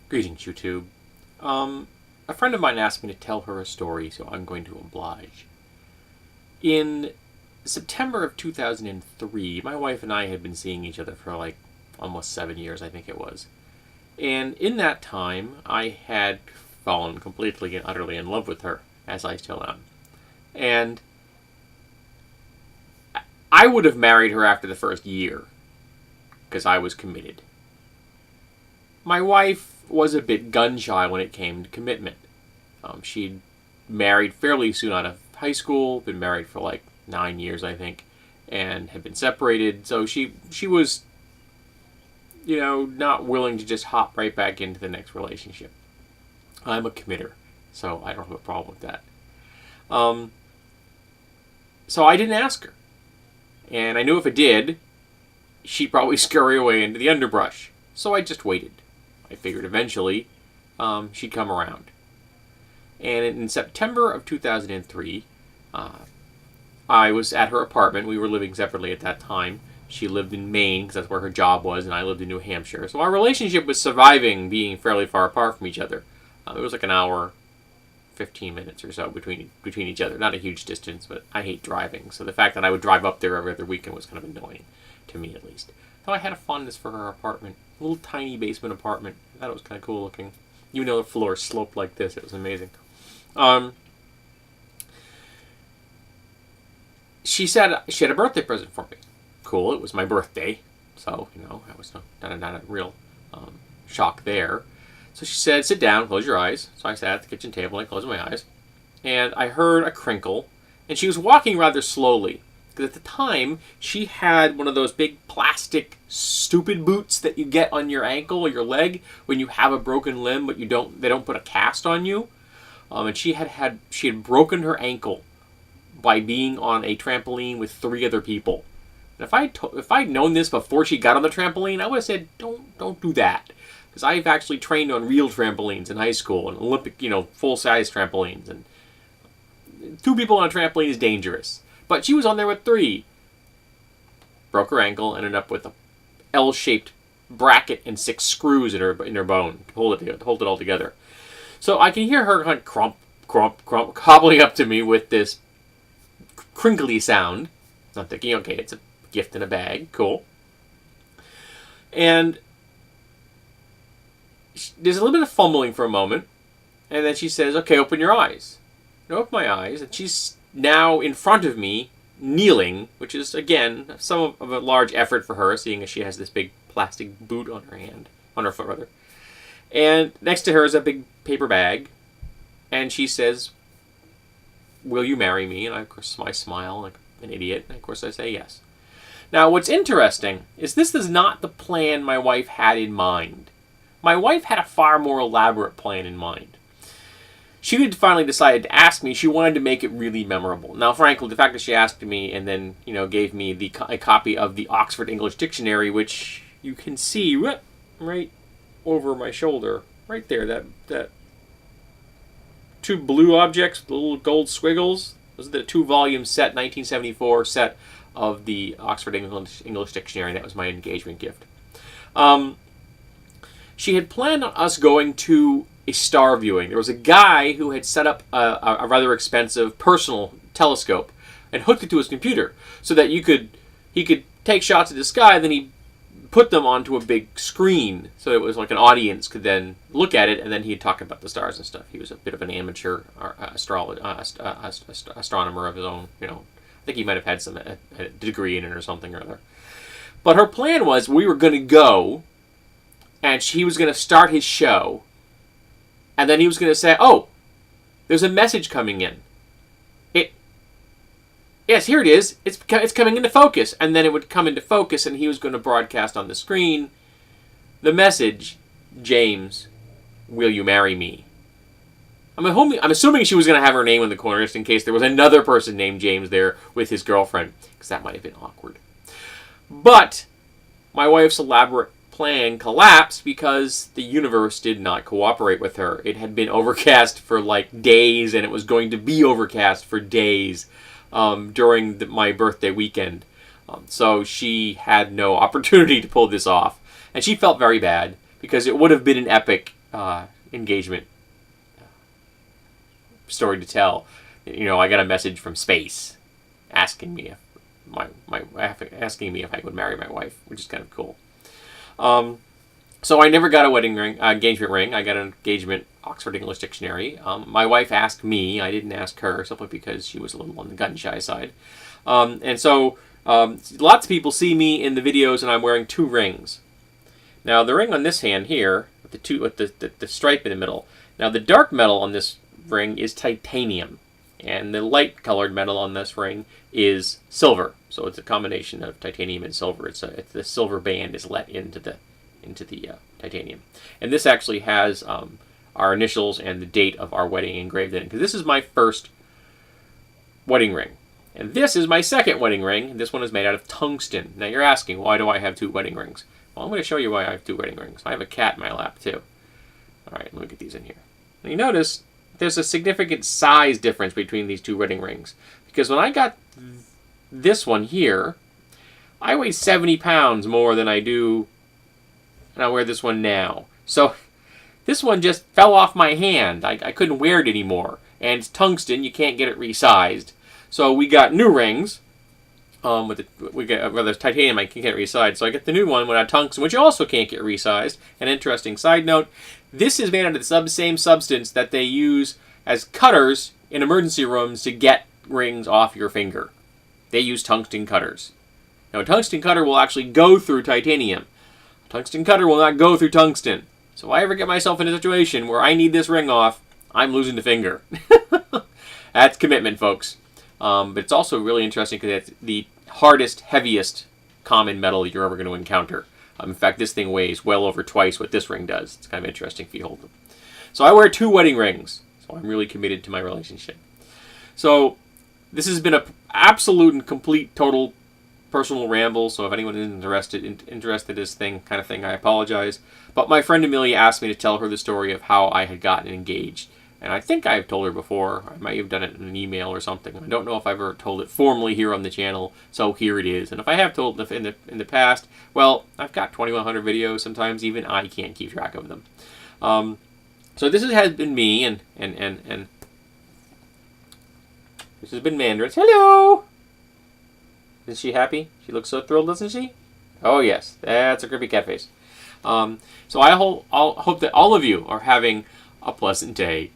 Greetings, YouTube. A friend of mine asked me to tell her a story, so I'm going to oblige. In September of 2003, my wife and I had been seeing each other for like almost 7 years, I think it was. And in that time, I had fallen completely and utterly in love with her, as I still am. And I would have married her after the first year, because I was committed. My wife was a bit gun-shy when it came to commitment. She'd married fairly soon out of high school, been married for like 9 years, I think, and had been separated. So she was, not willing to just hop right back into the next relationship. I'm a committer, so I don't have a problem with that. So I didn't ask her. And I knew if I did, she'd probably scurry away into the underbrush. So I just waited. I figured eventually she'd come around. And in September of 2003, I was at her apartment. We were living separately at that time. She lived in Maine, because that's where her job was, and I lived in New Hampshire. So our relationship was surviving being fairly far apart from each other. It was like an hour, 15 minutes or so between each other. Not a huge distance, but I hate driving. So the fact that I would drive up there every other weekend was kind of annoying, to me at least. So I had a fondness for her apartment. A little tiny basement apartment. I thought it was kind of cool looking. Even though the floor sloped like this, it was amazing. She said she had a birthday present for me. Cool, it was my birthday. So, that was not a real shock there. So she said, sit down, close your eyes. So I sat at the kitchen table, I closed my eyes. And I heard a crinkle. And she was walking rather slowly. Because at the time, she had one of those big plastic stupid boots that you get on your ankle or your leg when you have a broken limb, but they don't put a cast on you. And she had broken her ankle by being on a trampoline with 3 other people. And if I'd known this before she got on the trampoline, I would have said, don't do that. Because I've actually trained on real trampolines in high school, and Olympic, full-size trampolines. And 2 people on a trampoline is dangerous. But she was on there with 3. Broke her ankle, ended up with a L-shaped bracket and 6 screws in her bone to hold it all together. So I can hear her kind of crump, crump, crump, hobbling up to me with this crinkly sound. I'm thinking, okay, it's a gift in a bag, cool. And there's a little bit of fumbling for a moment, and then she says, okay, open your eyes. I open my eyes, and she's now in front of me, kneeling, which is, again, some of a large effort for her, seeing as she has this big plastic boot on her foot, rather. And next to her is a big paper bag, and she says, will you marry me? And of course, I smile like an idiot, and of course I say yes. Now, what's interesting is this is not the plan my wife had in mind. My wife had a far more elaborate plan in mind. She had finally decided to ask me. She wanted to make it really memorable. Now, frankly, the fact that she asked me and then, gave me a copy of the Oxford English Dictionary, which you can see right over my shoulder, right there, that 2 blue objects, the little gold squiggles. Those are the 2-volume set, 1974 set of the Oxford English Dictionary. That was my engagement gift. She had planned on us going to a star viewing. There was a guy who had set up a rather expensive personal telescope and hooked it to his computer so that he could take shots of the sky, then he put them onto a big screen so it was like an audience could then look at it, and then he'd talk about the stars and stuff. He was a bit of an amateur astronomer of his own. I think he might have had a degree in it or something or other. But her plan was we were going to go, and he was going to start his show, and then he was going to say, oh, there's a message coming in. Yes, here it is. It's coming into focus. And then it would come into focus, and he was going to broadcast on the screen the message, James, will you marry me? I'm assuming she was going to have her name in the corner just in case there was another person named James there with his girlfriend, because that might have been awkward. But my wife's elaborate plan collapsed because the universe did not cooperate with her. It had been overcast for like days, and it was going to be overcast for days during my birthday weekend. So she had no opportunity to pull this off. And she felt very bad because it would have been an epic engagement story to tell. You know, I got a message from space asking me if asking me if I would marry my wife, which is kind of cool. So I never got a wedding ring, engagement ring. I got an engagement Oxford English Dictionary. My wife asked me. I didn't ask her, simply because she was a little on the gun shy side. And so lots of people see me in the videos, and I'm wearing 2 rings. Now the ring on this hand here, with the stripe in the middle. Now the dark metal on this ring is titanium, and the light colored metal on this ring is silver. So it's a combination of titanium and silver. It's the silver band is let into the titanium, and this actually has our initials and the date of our wedding engraved in it. Because this is my first wedding ring, and this is my second wedding ring. This one is made out of tungsten. Now you're asking, why do I have 2 wedding rings? Well, I'm going to show you why I have 2 wedding rings. I have a cat in my lap too. All right, let me get these in here. Now you notice there's a significant size difference between these 2 wedding rings, because when I got this one here, I weigh 70 pounds more than I do, and I wear this one now. So this one just fell off my hand. I couldn't wear it anymore. And it's tungsten, you can't get it resized. So we got new rings. There's titanium, I can't get it resized. So I get the new one without tungsten, which you also can't get resized. An interesting side note, this is made out of the same substance that they use as cutters in emergency rooms to get rings off your finger. They use tungsten cutters. Now a tungsten cutter will actually go through titanium. A tungsten cutter will not go through tungsten. So if I ever get myself in a situation where I need this ring off, I'm losing the finger. That's commitment, folks. But it's also really interesting because it's the hardest, heaviest common metal you're ever going to encounter. In fact, this thing weighs well over twice what this ring does. It's kind of interesting if you hold them. So I wear 2 wedding rings. So I'm really committed to my relationship. So this has been an absolute and complete, total personal ramble. So if anyone is interested in this kind of thing, I apologize. But my friend Amelia asked me to tell her the story of how I had gotten engaged. And I think I've told her before. I might have done it in an email or something. I don't know if I've ever told it formally here on the channel. So here it is. And if I have told it in the past, well, I've got 2,100 videos. Sometimes even I can't keep track of them. So this has been me, and this has been Mandris. Hello! Is she happy? She looks so thrilled, doesn't she? Oh yes, that's a creepy cat face. So I hope that all of you are having a pleasant day.